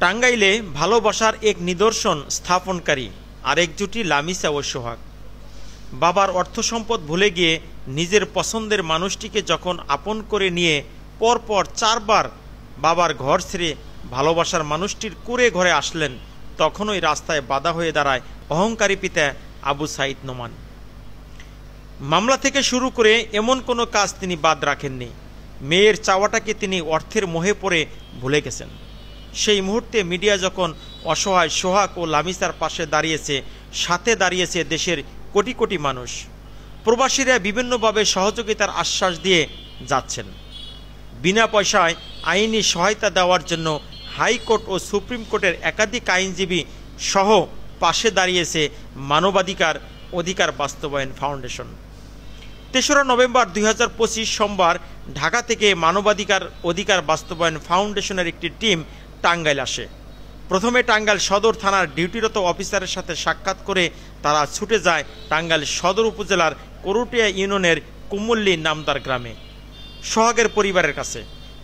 টাঙ্গাইলে ভালোবাসার এক নিদর্শন স্থাপনকারী আরেক জুটি লামিসা ও সোহাগ। বাবার অর্থ সম্পদ ভুলে গিয়ে নিজের পছন্দের মানুষটিকে যখন আপন করে নিয়ে পরপর 4 বার বাবার ঘর ছেড়ে ভালোবাসার মানুষটির কুঁড়ে ঘরে আসলেন, তখনই রাস্তায় বাধা হয়ে দাঁড়ায় অহংকারী পিতা আবু সাইদ নোমান। মামলা থেকে শুরু করে এমন কোনো কাজ তিনি বাদ রাখেননি। মেয়ের চাওয়াটাকে তিনি অর্থের মোহে পড়ে ভুলে গেছেন। সেই মুহূর্তে মিডিয়া যখন অসহায় সোহাগ ও লামিসার পাশে দাঁড়িয়েছে, সাথে দাঁড়িয়েছে দেশের কোটি কোটি মানুষ। প্রবাসীরা বিভিন্নভাবে সহযোগিতার আশ্বাস দিয়ে যাচ্ছেন। বিনা পয়সায় আইনি সহায়তা দেওয়ার জন্য হাইকোর্ট ও সুপ্রিম কোর্টের একাধিক আইনজীবী সহ পাশে দাঁড়িয়েছে মানবাধিকার অধিকার বাস্তবায়ন ফাউন্ডেশন। ৩রা নভেম্বর ২০২৫ সোমবার ঢাকা থেকে মানবাধিকার অধিকার বাস্তবায়ন ফাউন্ডেশনের একটি টিম টাঙ্গাইল আসে। প্রথমে টাঙ্গাইল সদর থানার ডিউটিরত অফিসারের সাথে সাক্ষাৎ করে তারা ছুটে যায় টাঙ্গাইল সদর উপজেলার করুটিয়া ইউনিয়নের কুমুল্লি নামদার গ্রামে সোহাগের পরিবারের কাছে।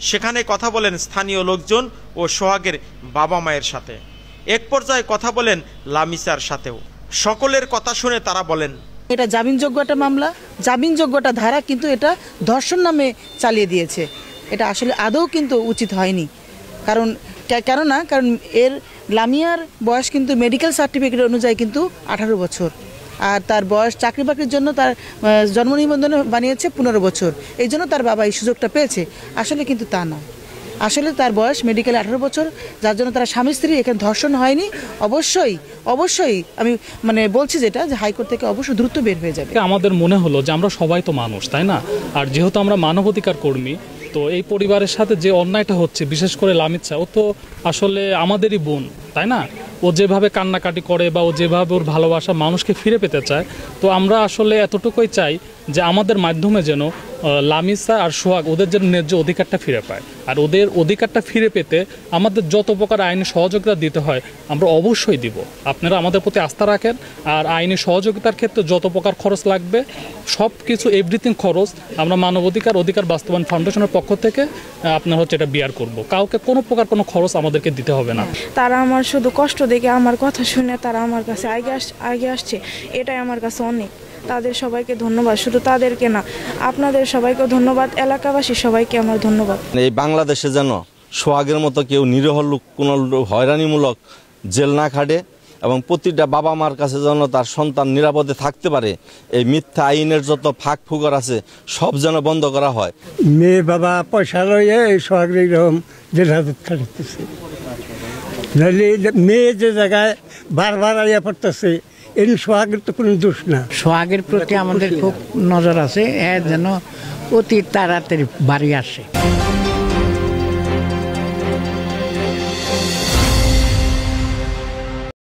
সেখানে কথা বলেন স্থানীয় লোকজন ও সোহাগের বাবা মায়ের সাথে। এক পর্যায়ে কথা বলেন লামিসার সাথেও। সকলের কথা শুনে তারা বলেন, এটা জামিনযোগ্য একটা মামলা, জামিনযোগ্য একটা ধারা, কিন্তু এটা ধর্ষণ নামে চালিয়ে দিয়েছে। এটা আসলে আদৌ কিন্তু উচিত হয়নি। কারণ এর লামিয়ার বয়স কিন্তু মেডিকেল সার্টিফিকেট অনুযায়ী কিন্তু 18 বছর, আর তার বয়স চাকরি বাকরির জন্য তার জন্ম নিবন্ধনে বানিয়েছে 15 বছর। এই জন্য তার বাবা এই সুযোগটা পেয়েছে। আসলে কিন্তু তা না, আসলে তার বয়স মেডিকেলে 18 বছর, যার জন্য তারা স্বামী স্ত্রী, এখানে ধর্ষণ হয়নি। অবশ্যই আমি বলছি যেটা, যে হাইকোর্ট থেকে অবশ্যই দ্রুত বের হয়ে যাবে। আমাদের মনে হলো যে আমরা সবাই তো মানুষ, তাই না? আর যেহেতু আমরা মানবাধিকার কর্মী, তো এই পরিবারের সাথে যে অন্যায়টা হচ্ছে, বিশেষ করে লামিসা, ও তো আসলে আমাদেরই বোন, তাই না? ও যেভাবে কান্নাকাটি করে বা ও যেভাবে ওর ভালোবাসা মানুষকে ফিরে পেতে চায়, তো আমরা আসলে এতটুকুই চাই যে আমাদের মাধ্যমে যেন লামিসা আর সোহাগ ওদের যেন ন্যায্য অধিকারটা ফিরে পায়। আর ওদের অধিকারটা ফিরে পেতে আমাদের যত প্রকার আইনি সহযোগিতা দিতে হয় আমরা অবশ্যই দিব। আপনারা আমাদের প্রতি আস্থা রাখেন। আর আইনি সহযোগিতার ক্ষেত্রে যত প্রকার খরচ লাগবে সব কিছু এভরিথিং খরচ আমরা মানবাধিকার অধিকার বাস্তবায়ন ফাউন্ডেশনের পক্ষ থেকে আপনার এটা বিয়ার করব। কাউকে কোনো প্রকার কোনো খরচ আমাদেরকে দিতে হবে না। তারা আমার শুধু কষ্ট দেখে আমার কথা শুনে তারা আমার কাছে আগে আসছে, এটাই আমার কাছে অনেক। তাদের সবাইকে ধন্যবাদ, শুধু তাদেরকে না, আপনাদের সবাইকে ধন্যবাদ, এলাকাবাসী সবাইকে আমার ধন্যবাদ। এই বাংলাদেশে যেন সোহাগের মতো কেউ নিরীহ লোক কোনো হয়রানিমূলক জেল না খাটে, এবং প্রতিটা বাবা মার কাছে যেন তার সন্তান নিরাপদে থাকতে পারে, এই মিথ্যা আইনের যত ফাঁক ফুকর আছে সব যেন বন্ধ করা হয়। মেয়ে বাবা পয়সা লইয়ে এই সোহাগের এরকম জেল হাজত খাটাতেছে, নাহলে মেয়ে যে জায়গায় বারবার আইয়া পড়তেছে, এই সোহাগের তো কোনো দোষ না। সোহাগের প্রতি আমাদের খুব নজর আছে, যেন অতি তাড়াতাড়ি বাড়ি আসে।